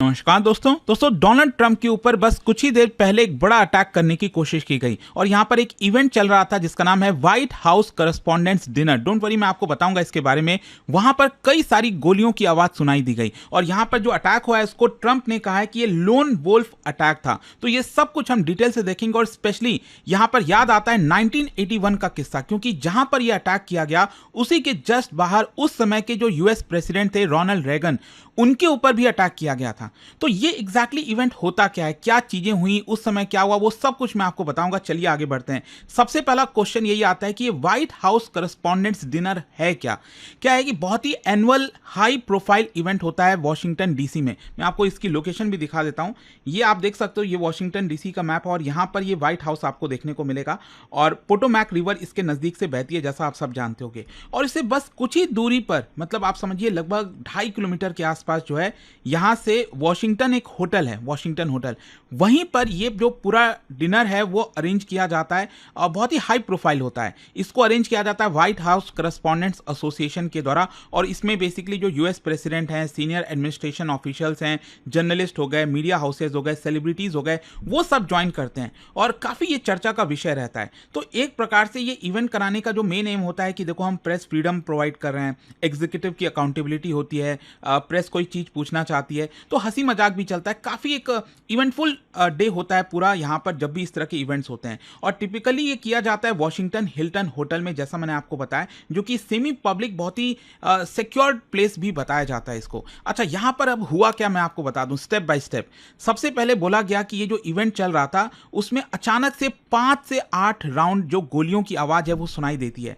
नमस्कार दोस्तों Donald Trump के ऊपर बस कुछ ही देर पहले एक बड़ा अटैक करने की कोशिश की गई और यहां पर एक इवेंट चल रहा था जिसका नाम है white house correspondents dinner. Don't worry, मैं आपको बताऊंगा इसके बारे में। वहां पर कई सारी गोलियों की आवाज सुनाई दी गई और यहां पर जो अटैक हुआ है उसको ट्रंप ने कहा है कि ये लोन वोल्फ अटैक था। तो ये सब कुछ हम डिटेल से देखेंगे और स्पेशली यहां पर याद आता है 1981 का किस्सा, क्योंकि जहां पर यह अटैक किया गया उसी के जस्ट बाहर उस समय के जो यूएस प्रेसिडेंट थे रोनाल्ड रेगन, उनके ऊपर भी अटैक किया गया था। तो ये एग्जैक्टली इवेंट होता क्या है, क्या चीजें हुई उस समय, क्या हुआ, वो सब कुछ मैं आपको बताऊंगा। चलिए आगे बढ़ते हैं। सबसे पहला क्वेश्चन यही आता है कि ये व्हाइट हाउस करस्पॉन्डेंट्स डिनर है क्या है कि बहुत ही एनुअल हाई प्रोफाइल इवेंट होता है वॉशिंगटन डीसी में। मैं आपको इसकी लोकेशन भी दिखा देता हूं। ये आप देख सकते हो, ये वॉशिंगटन डीसी का मैप है और यहां पर ये व्हाइट हाउस आपको देखने को मिलेगा और पोटोमैक रिवर इसके नजदीक से बहती है, जैसा आप सब जानते होंगे। और इससे बस कुछ ही दूरी पर, मतलब आप समझिए लगभग 2.5 किलोमीटर के आसपास जो है, यहां से वॉशिंगटन एक होटल है, वॉशिंगटन होटल, वहीं पर ये जो पूरा डिनर है वो अरेंज किया जाता है और बहुत ही हाई प्रोफाइल होता है। इसको अरेंज किया जाता है व्हाइट हाउस करस्पॉन्डेंट्स एसोसिएशन के द्वारा और इसमें बेसिकली जो यूएस प्रेसिडेंट हैं, सीनियर एडमिनिस्ट्रेशन ऑफिशियल्स हैं, जर्नलिस्ट हो गए, मीडिया हाउसेज हो गए, सेलिब्रिटीज हो गए, वो सब ज्वाइन करते हैं और काफी ये चर्चा का विषय रहता है। तो एक प्रकार से ये इवेंट कराने का जो मेन एम होता है कि देखो हम प्रेस फ्रीडम प्रोवाइड कर रहे हैं, एग्जीक्यूटिव की अकाउंटेबिलिटी होती है, प्रेस कोई चीज पूछना चाहती है तो हंसी मजाक भी चलता है। काफी एक इवेंटफुल डे होता है पूरा यहां पर जब भी इस तरह के इवेंट्स होते हैं। और टिपिकली ये किया जाता है वॉशिंगटन हिल्टन होटल में, जैसा मैंने आपको बताया, जो कि सेमी पब्लिक, बहुत ही सिक्योर्ड प्लेस भी बताया जाता है इसको। अच्छा, यहां पर अब हुआ क्या मैं आपको बता दूं स्टेप बाय स्टेप। सबसे पहले बोला गया कि ये जो इवेंट चल रहा था उसमें अचानक से 5 से 8 राउंड जो गोलियों की आवाज है वो सुनाई देती है।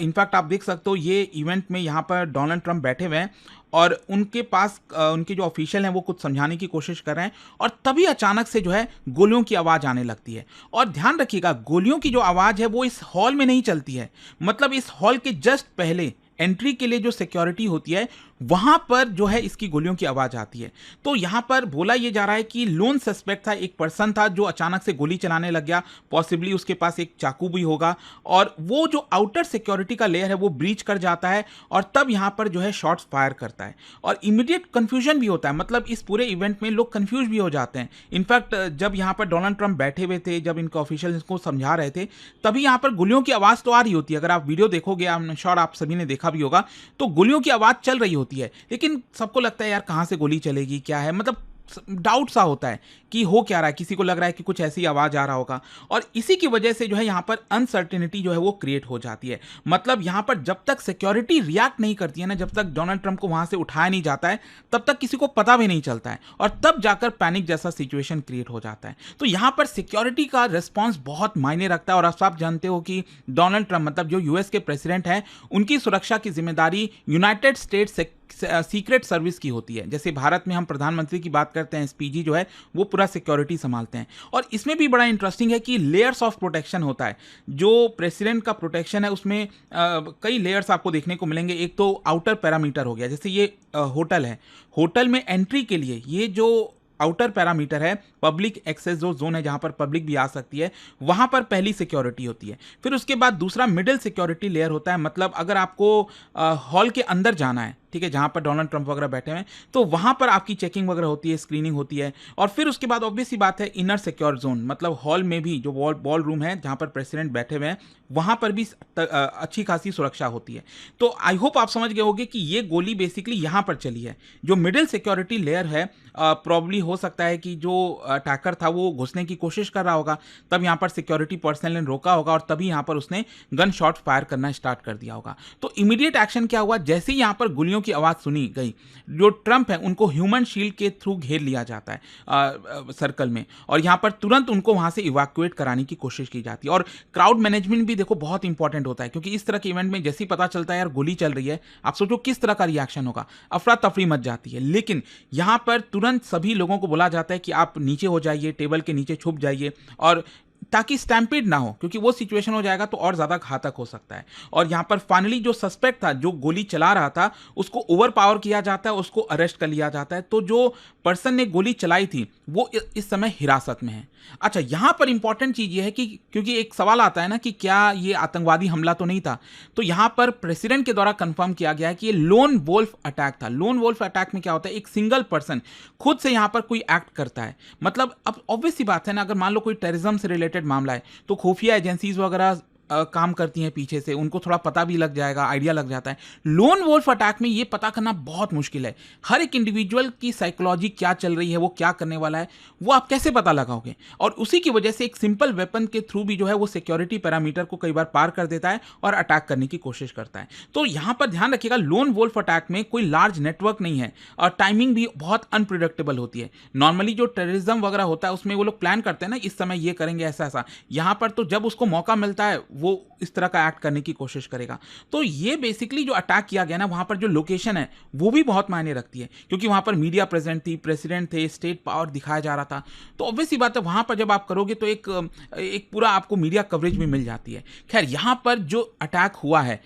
इनफैक्ट आप देख सकते हो ये इवेंट में यहां पर डोनाल्ड ट्रंप बैठे हुए हैं और उनके पास उनके जो ऑफिशियल हैं वो कुछ समझाने की कोशिश कर रहे हैं और तभी अचानक से जो है गोलियों की आवाज़ आने लगती है। और ध्यान रखिएगा, गोलियों की जो आवाज़ है वो इस हॉल में नहीं चलती है, मतलब इस हॉल के जस्ट पहले एंट्री के लिए जो सिक्योरिटी होती है वहां पर जो है इसकी गोलियों की आवाज आती है। तो यहां पर बोला यह जा रहा है कि लोन सस्पेक्ट था, एक पर्सन था जो अचानक से गोली चलाने लग गया, पॉसिबली उसके पास एक चाकू भी होगा और वो जो आउटर सिक्योरिटी का लेयर है वो ब्रीच कर जाता है और तब यहां पर जो है शॉट्स फायर करता है और इमीडिएट कंफ्यूजन भी होता है। मतलब इस पूरे इवेंट में लोग कंफ्यूज भी हो जाते हैं। इनफैक्ट जब यहां पर डोनाल्ड ट्रंप बैठे हुए थे, जब इनके ऑफिशियल इसको समझा रहे थे, तभी यहां पर गोलियों की आवाज तो आ रही होती है। अगर आप वीडियो देखोगे, शॉट आप सभी ने देखा भी होगा, तो गोलियों की आवाज चल रही होती है, लेकिन सबको लगता है यार कहां से गोली चलेगी, क्या है, मतलब डाउट सा होता है कि हो क्या रहा है। किसी को लग रहा है कि कुछ ऐसी आवाज आ रहा होगा और इसी की वजह से जो है यहां पर अनसर्टेनिटी जो है वो क्रिएट हो जाती है। मतलब यहां पर जब तक सिक्योरिटी रिएक्ट नहीं करती है ना, जब तक डोनाल्ड ट्रंप को वहां से उठाया नहीं जाता है, तब तक किसी को पता भी नहीं चलता है और तब जाकर पैनिक जैसा सिचुएशन क्रिएट हो जाता है। तो यहां पर सिक्योरिटी का रिस्पॉन्स बहुत मायने रखता है और आप जानते हो कि डोनाल्ड ट्रंप, मतलब जो यूएस के प्रेसिडेंट हैं, उनकी सुरक्षा की जिम्मेदारी यूनाइटेड स्टेट्स सीक्रेट सर्विस की होती है। जैसे भारत में हम प्रधानमंत्री की बात करते हैं, एसपीजी जो है वो पूरा सिक्योरिटी संभालते हैं। और इसमें भी बड़ा इंटरेस्टिंग है कि लेयर्स ऑफ प्रोटेक्शन होता है। जो प्रेसिडेंट का प्रोटेक्शन है उसमें कई लेयर्स आपको देखने को मिलेंगे। एक तो आउटर पैरामीटर हो गया, जैसे ये होटल है, होटल में एंट्री के लिए ये जो आउटर पैरामीटर है, पब्लिक एक्सेस जो जोन है जहां पर पब्लिक भी आ सकती है, वहां पर पहली सिक्योरिटी होती है। फिर उसके बाद दूसरा मिडिल सिक्योरिटी लेयर होता है। मतलब अगर आपको हॉल के अंदर जाना है, ठीक है, जहां पर डोनाल्ड ट्रंप वगैरह बैठे हैं, तो वहां पर आपकी चेकिंग वगैरह होती है, स्क्रीनिंग होती है। और फिर उसके बाद ऑब्वियस सी बात है इनर सिक्योर जोन, मतलब हॉल में भी जो बॉल रूम है जहां पर प्रेसिडेंट बैठे हुए हैं, वहां पर भी अच्छी खासी सुरक्षा होती है। तो आई होप आप समझ गए होंगे कि ये गोली बेसिकली यहां पर चली है। जो मिडिल सिक्योरिटी लेयर है, प्रॉब्ली हो सकता है कि जो अटैकर था वो घुसने की कोशिश कर रहा होगा, तब यहां पर सिक्योरिटी पर्सनल ने रोका होगा और तभी यहां पर उसने गन शॉट फायर करना स्टार्ट कर दिया होगा। तो इमीडिएट एक्शन क्या हुआ, जैसे ही यहां पर गोलियों की आवाज सुनी गई, जो ट्रंप है उनको ह्यूमन शील्ड के थ्रू घेर लिया जाता है सर्कल में और यहां पर तुरंत उनको वहां से इवैक्यूएट कराने की कोशिश की जाती है। और क्राउड मैनेजमेंट भी देखो बहुत इंपॉर्टेंट होता है, क्योंकि इस तरह के इवेंट में जैसे ही पता चलता है यार गोली चल रही है, आप सोचो किस तरह का रिएक्शन होगा, अफरा तफरी मच जाती है। लेकिन यहां पर तुरंत सभी लोगों को बोला जाता है कि आप नीचे हो जाइए, टेबल के नीचे छुप जाइए और ताकि स्टैम्पेड ना हो, क्योंकि वो सिचुएशन हो जाएगा तो और ज़्यादा घातक हो सकता है। और यहाँ पर फाइनली जो सस्पेक्ट था, जो गोली चला रहा था, उसको ओवर पावर किया जाता है, उसको अरेस्ट कर लिया जाता है। तो जो पर्सन ने गोली चलाई थी वो इस समय हिरासत में है। अच्छा, यहाँ पर इंपॉर्टेंट चीज़ ये है कि क्योंकि एक सवाल आता है ना कि क्या ये आतंकवादी हमला तो नहीं था, तो यहाँ पर प्रेसिडेंट के द्वारा कंफर्म किया गया है कि ये लोन वोल्फ अटैक था। लोन वोल्फ अटैक में क्या होता है, एक सिंगल पर्सन खुद से यहाँ पर कोई एक्ट करता है। मतलब अब ऑब्वियस सी बात है ना, अगर मान लो कोई टेररिज्म से रिलेटेड मामला है तो खुफिया एजेंसीज वगैरह काम करती हैं पीछे से, उनको थोड़ा पता भी लग जाएगा, आइडिया लग जाता है। लोन वोल्फ अटैक में ये पता करना बहुत मुश्किल है। हर एक इंडिविजुअल की साइकोलॉजी क्या चल रही है, वो क्या करने वाला है, वो आप कैसे पता लगाओगे। और उसी की वजह से एक सिंपल वेपन के थ्रू भी जो है वो सिक्योरिटी पैरामीटर को कई बार पार कर देता है और अटैक करने की कोशिश करता है। तो यहाँ पर ध्यान रखिएगा, लोन वोल्फ अटैक में कोई लार्ज नेटवर्क नहीं है और टाइमिंग भी बहुत अनप्रिडिक्टेबल होती है। नॉर्मली जो टेररिज्म वगैरह होता है उसमें वो लोग प्लान करते हैं ना, इस समय ये करेंगे, ऐसा ऐसा। यहाँ पर तो जब उसको मौका मिलता है वो इस तरह का एक्ट करने की कोशिश करेगा। तो ये बेसिकली जो अटैक किया गया ना, वहां पर जो लोकेशन है वो भी बहुत मायने रखती है, क्योंकि वहां पर मीडिया प्रेजेंट थी, प्रेसिडेंट थे, स्टेट पावर दिखाया जा रहा था। तो ऑब्वियस सी बात है, वहां पर जब आप करोगे तो एक पूरा आपको मीडिया कवरेज भी मिल जाती है। खैर, यहां पर जो अटैक हुआ है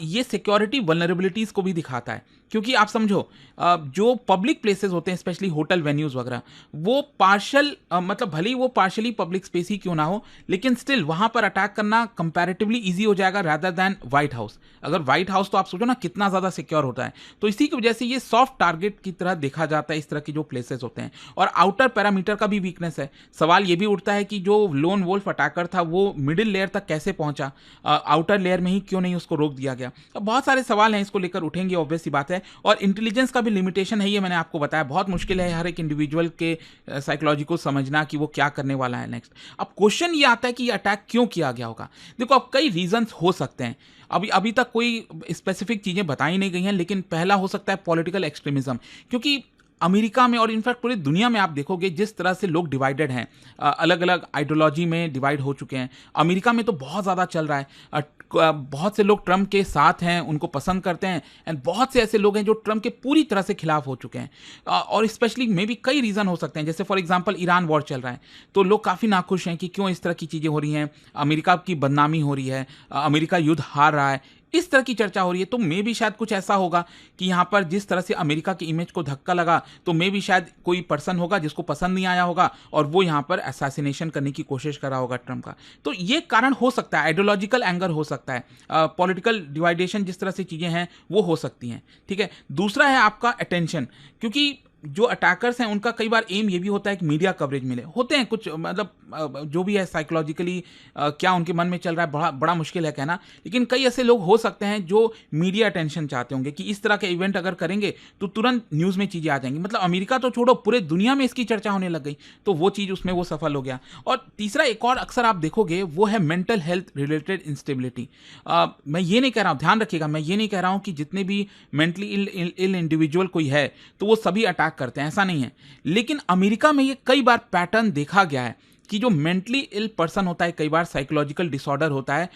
ये सिक्योरिटी वल्नरेबिलिटीज को भी दिखाता है, क्योंकि आप समझो जो पब्लिक प्लेसेस होते हैं, स्पेशली होटल वेन्यूज वगैरह, वो पार्शल मतलब भले ही वो पार्शली पब्लिक स्पेस ही क्यों ना हो, लेकिन स्टिल वहां पर अटैक करना कंपैरेटिवली इजी हो जाएगा रादर दैन व्हाइट हाउस। अगर व्हाइट हाउस तो आप सोचो ना कितना ज्यादा सिक्योर होता है। तो इसी की वजह से ये सॉफ्ट टारगेट की तरह देखा जाता है इस तरह के जो प्लेसेस होते हैं। और आउटर पैरामीटर का भी वीकनेस है। सवाल ये भी उठता है कि जो लोन वोल्फ अटैकर था वो मिडिल लेयर तक कैसे पहुंचा, आउटर लेयर में ही क्यों नहीं उसको रोक दिया गया। अब बहुत सारे सवाल हैं, इसको लेकर उठेंगे, ऑब्वियस सी बात है। और इंटेलिजेंस का भी लिमिटेशन है, ये मैंने आपको बताया। बहुत मुश्किल है हर एक इंडिविजुअल के साइकोलॉजी को समझना कि वो क्या करने वाला है नेक्स्ट। अब क्वेश्चन ये आता है कि ये अटैक क्यों किया गया होगा। देखो, अब कई रीजंस हो सकते हैं। अभी तक कोई स्पेसिफिक चीजें बताई नहीं गई हैं, लेकिन पहला हो सकता है पॉलिटिकल एक्सट्रीमिज्म, क्योंकि अमेरिका में और इनफैक्ट पूरी दुनिया में आप देखोगे जिस तरह से लोग डिवाइडेड हैं, अलग अलग आइडियोलॉजी में डिवाइड हो चुके हैं। अमेरिका में तो बहुत ज़्यादा चल रहा है। बहुत से लोग ट्रम्प के साथ हैं, उनको पसंद करते हैं, एंड बहुत से ऐसे लोग हैं जो ट्रम्प के पूरी तरह से खिलाफ हो चुके हैं। और स्पेशली मे भी कई रीज़न हो सकते हैं, जैसे फॉर एग्जांपल ईरान वॉर चल रहा है तो लोग काफ़ी नाखुश हैं कि क्यों इस तरह की चीज़ें हो रही हैं, अमेरिका की बदनामी हो रही है, अमेरिका युद्ध हार रहा है, इस तरह की चर्चा हो रही है। तो मे भी शायद कुछ ऐसा होगा कि यहाँ पर जिस तरह से अमेरिका की इमेज को धक्का लगा, तो मे भी शायद कोई पर्सन होगा जिसको पसंद नहीं आया होगा और वो यहाँ पर असैसिनेशन करने की कोशिश कर रहा होगा ट्रम्प का। तो ये कारण हो सकता है, आइडियोलॉजिकल एंगर हो सकता है, पॉलिटिकल डिवाइडेशन जिस तरह से चीज़ें हैं वो हो सकती हैं। ठीक है, दूसरा है आपका अटेंशन, क्योंकि जो अटैकर्स हैं उनका कई बार एम ये भी होता है कि मीडिया कवरेज मिले। होते हैं कुछ, मतलब जो भी है साइकोलॉजिकली क्या उनके मन में चल रहा है बड़ा मुश्किल है कहना, लेकिन कई ऐसे लोग हो सकते हैं जो मीडिया अटेंशन चाहते होंगे कि इस तरह के इवेंट अगर करेंगे तो तुरंत न्यूज़ में चीज़ें आ जाएंगी। मतलब अमेरिका तो छोड़ो, पूरे दुनिया में इसकी चर्चा होने लग गई, तो वो चीज़ उसमें वो सफल हो गया। और तीसरा एक और अक्सर आप देखोगे वो है मेंटल हेल्थ रिलेटेड इंस्टेबिलिटी। मैं ये नहीं कह रहा हूँ, ध्यान रखिएगा, मैं ये नहीं कह रहा हूँ कि जितने भी मेंटली इल इंडिविजुअल कोई है तो वो सभी अटैक करते हैं, ऐसा नहीं है। लेकिन अमेरिका में ये कई बार पैटर्न देखा गया है कि जो मेंटली इल पर्सन होता है, कई बार साइकोलॉजिकल डिसऑर्डर होता है,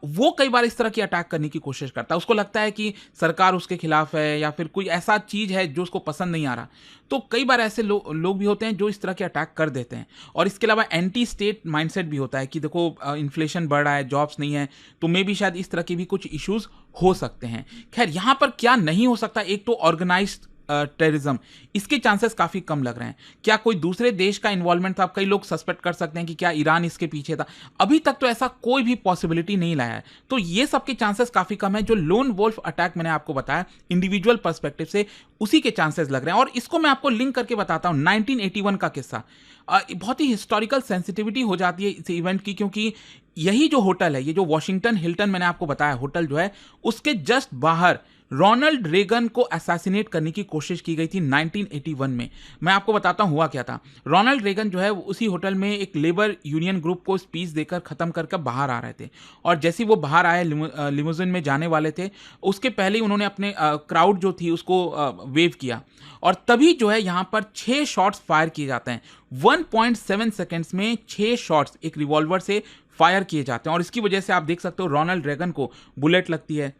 वो कई बार इस तरह की अटैक करने की कोशिश करता है। उसको लगता है कि सरकार उसके खिलाफ है या फिर कोई ऐसा चीज है जो उसको पसंद नहीं आ रहा। तो कई बार ऐसे लोग भी होते हैं जो इस तरह के अटैक कर देते हैं। और इसके अलावा एंटी स्टेट माइंडसेट भी होता है कि देखो इन्फ्लेशन बढ़ रहा है, जॉब्स नहीं है, तो मे भी शायद इस तरह के भी कुछ इश्यूज हो सकते हैं। खैर, यहां पर क्या नहीं हो सकता, एक तो ऑर्गेनाइज्ड टेररिज्म, इसके चांसेस काफी कम लग रहे हैं। क्या कोई दूसरे देश का इन्वॉल्वमेंट था? कई लोग सस्पेक्ट कर सकते हैं कि क्या ईरान इसके पीछे था। अभी तक तो ऐसा कोई भी पॉसिबिलिटी नहीं लाया है, तो ये सबके चांसेस काफी कम है। जो लोन वोल्फ अटैक मैंने आपको बताया इंडिविजुअल पर्सपेक्टिव से, उसी के चांसेस लग रहे हैं। और इसको मैं आपको लिंक करके बताता हूं 1981 का किस्सा। बहुत ही हिस्टोरिकल सेंसिटिविटी हो जाती है इस इवेंट की, क्योंकि यही जो होटल है, ये जो वॉशिंगटन हिल्टन मैंने आपको बताया होटल जो है, उसके जस्ट बाहर रोनाल्ड रेगन को असैसिनेट करने की कोशिश की गई थी 1981 में। मैं आपको बताता हूं हुआ क्या था। रोनाल्ड रेगन जो है उसी होटल में एक लेबर यूनियन ग्रुप को स्पीच देकर खत्म करके बाहर आ रहे थे, और जैसे ही वो बाहर आए लिमोजिन में जाने वाले थे, उसके पहले ही उन्होंने अपने क्राउड जो थी उसको वेव किया, और तभी जो है यहाँ पर 6 शॉट्स फायर किए जाते हैं। 1.7 सेकेंड्स में 6 शॉट्स एक रिवॉल्वर से फायर किए जाते हैं और इसकी वजह से आप देख सकते हो रोनाल्ड रेगन को बुलेट लगती है।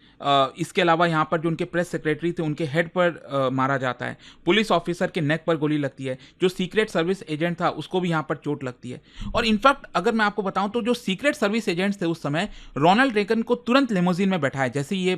इसके अलावा यहाँ पर जो उनके प्रेस सेक्रेटरी थे उनके हेड पर मारा जाता है। पुलिस ऑफिसर के नेक पर गोली लगती है। जो सीक्रेट सर्विस एजेंट था उसको भी यहाँ पर चोट लगती है। और इनफैक्ट अगर मैं आपको बताऊं तो जो सीक्रेट सर्विस एजेंट्स थे उस समय रोनाल्ड रेगन को तुरंत लिमोजिन में बैठाया जैसे ये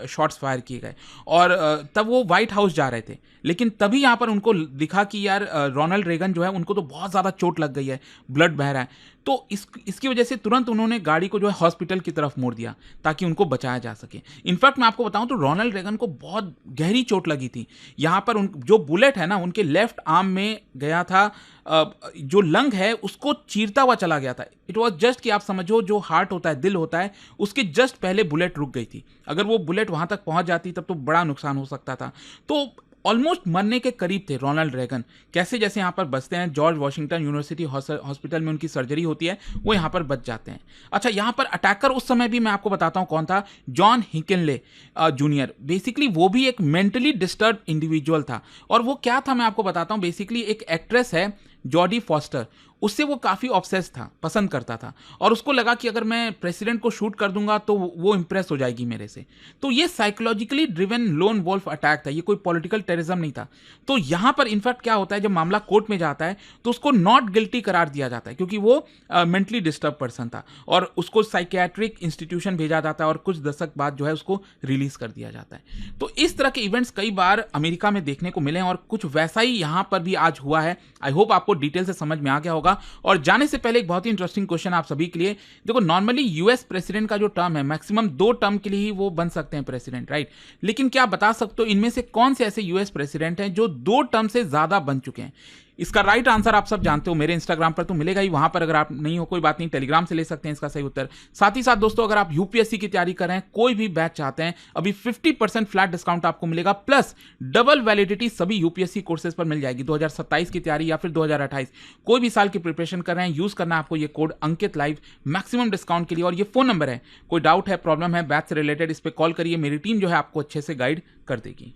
शॉट्स फायर किए गए और तब वो व्हाइट हाउस जा रहे थे। लेकिन तभी यहाँ पर उनको दिखा कि यार रोनाल्ड रेगन जो है उनको तो बहुत ज़्यादा चोट लग गई है, ब्लड बह रहा है। तो इसकी वजह से तुरंत उन्होंने गाड़ी को जो है हॉस्पिटल की तरफ मोड़ दिया ताकि उनको बचाया जा सके। इनफैक्ट मैं आपको बताऊं तो रोनाल्ड रेगन को बहुत गहरी चोट लगी थी। यहाँ पर जो बुलेट है ना उनके लेफ्ट आर्म में गया था, जो लंग है उसको चीरता हुआ चला गया था। इट वॉज जस्ट कि आप समझो जो हार्ट होता है, दिल होता है, उसके जस्ट पहले बुलेट रुक गई थी। अगर वो बुलेट वहां तक पहुंच जाती तब तो बड़ा नुकसान हो सकता था। तो ऑलमोस्ट मरने के करीब थे रोनाल्ड रेगन। कैसे जैसे यहाँ पर बचते हैं, जॉर्ज वॉशिंगटन यूनिवर्सिटी हॉस्पिटल में उनकी सर्जरी होती है, वो यहाँ पर बच जाते हैं। अच्छा, यहाँ पर अटैकर उस समय भी मैं आपको बताता हूँ कौन था, जॉन हिकिनले जूनियर। बेसिकली वो भी एक मेंटली डिस्टर्ब इंडिविजुअल था। और वो क्या था मैं आपको बताता हूँ। बेसिकली एक एक्ट्रेस है जॉडी फॉस्टर, उससे वो काफ़ी ऑब्सेस था, पसंद करता था और उसको लगा कि अगर मैं प्रेसिडेंट को शूट कर दूंगा तो वो इंप्रेस हो जाएगी मेरे से। तो ये psychologically driven lone wolf attack था, ये कोई पॉलिटिकल टेररिज्म नहीं था। तो यहाँ पर इनफैक्ट क्या होता है, जब मामला कोर्ट में जाता है तो उसको नॉट गिल्टी करार दिया जाता है क्योंकि वो मेंटली डिस्टर्ब पर्सन था और उसको साइकियाट्रिक इंस्टीट्यूशन भेजा जाता है और कुछ दशक बाद जो है उसको रिलीज कर दिया जाता है। तो इस तरह के इवेंट्स कई बार अमेरिका में देखने को मिले हैं और कुछ वैसा ही यहाँ पर भी आज हुआ है। आई होप आपको डिटेल से समझ में आ गया होगा। और जाने से पहले एक बहुत ही इंटरेस्टिंग क्वेश्चन आप सभी के लिए। देखो, नॉर्मली यूएस प्रेसिडेंट का जो टर्म है मैक्सिमम 2 टर्म के लिए ही वो बन सकते हैं प्रेसिडेंट, राइट। लेकिन क्या आप बता सकते हो इनमें से कौन से ऐसे यूएस प्रेसिडेंट हैं जो 2 टर्म से ज्यादा बन चुके हैं? इसका राइट आंसर आप सब जानते हो, मेरे इंस्टाग्राम पर तो मिलेगा ही, वहां पर अगर आप नहीं हो कोई बात नहीं, टेलीग्राम से ले सकते हैं इसका सही उत्तर। साथ ही साथ दोस्तों, अगर आप यूपीएससी की तैयारी कर रहे हैं, कोई भी बैच चाहते हैं, अभी 50% फ्लैट डिस्काउंट आपको मिलेगा, प्लस डबल वैलिडिटी सभी यूपीएससी कोर्सेज पर मिल जाएगी। 2027 की तैयारी या फिर 2028 कोई भी साल की प्रिपरेशन कर रहे हैं, यूज करना है आपको ये कोड अंकित लाइव मैक्सिमम डिस्काउंट के लिए। और ये फोन नंबर है, कोई डाउट है, प्रॉब्लम है बैच से रिलेटेड, इस पर कॉल करिए, मेरी टीम जो है आपको अच्छे से गाइड कर देगी।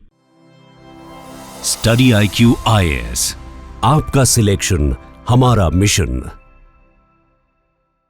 स्टडी IQ IAS, आपका सिलेक्शन हमारा मिशन।